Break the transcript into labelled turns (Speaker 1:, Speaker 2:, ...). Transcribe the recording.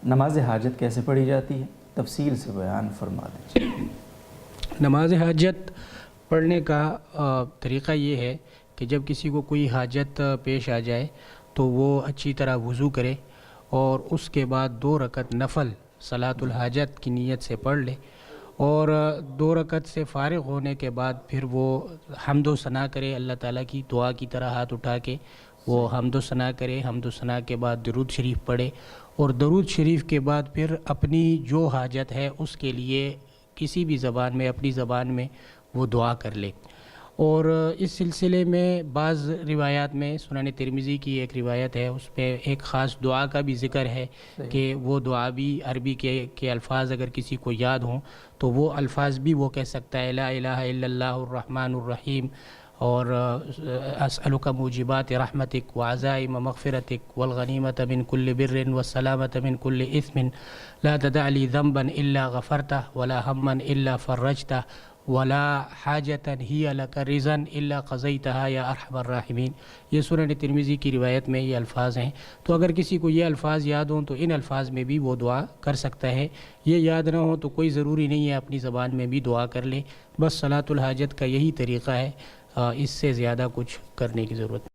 Speaker 1: نماز حاجت کیسے پڑھی جاتی ہے؟ تفصیل سے بیان فرما دیجیے۔
Speaker 2: نماز حاجت پڑھنے کا طریقہ یہ ہے کہ جب کسی کو کوئی حاجت پیش آ جائے تو وہ اچھی طرح وضو کرے اور اس کے بعد 2 رکعت نفل صلاۃ الحاجت کی نیت سے پڑھ لے، اور 2 رکعت سے فارغ ہونے کے بعد پھر وہ حمد و ثنا کرے، اللہ تعالیٰ کی دعا کی طرح ہاتھ اٹھا کے وہ حمد و ثنا کرے، حمد و ثنا کے بعد درود شریف پڑھے، اور درود شریف کے بعد پھر اپنی جو حاجت ہے اس کے لیے کسی بھی زبان میں، اپنی زبان میں وہ دعا کر لے۔ اور اس سلسلے میں بعض روایات میں سنن ترمذی کی ایک روایت ہے، اس پہ ایک خاص دعا کا بھی ذکر ہے کہ وہ دعا بھی عربی کے الفاظ اگر کسی کو یاد ہوں تو وہ الفاظ بھی وہ کہہ سکتا ہے، لا الہ الا اللہ الرحمن الرحیم، اور اسألک موجبات رحمتک وعزائم مغفرتک والغنیمۃ من کل بر والسلامۃ من کل اثم لا تدع لی ذنبا الا غفرتہ ولا ہما الا فرجتہ ولا حاجتا ہی لک رضا الا قضیتہا یا ارحم الراحمین۔ یہ سنن ترمذی کی روایت میں یہ الفاظ ہیں، تو اگر کسی کو یہ الفاظ یاد ہوں تو ان الفاظ میں بھی وہ دعا کر سکتا ہے۔ یہ یاد نہ ہو تو کوئی ضروری نہیں ہے، اپنی زبان میں بھی دعا کر لے، بس صلاۃ الحاجت کا یہی طریقہ ہے، اس سے زیادہ کچھ کرنے کی ضرورت نہیں۔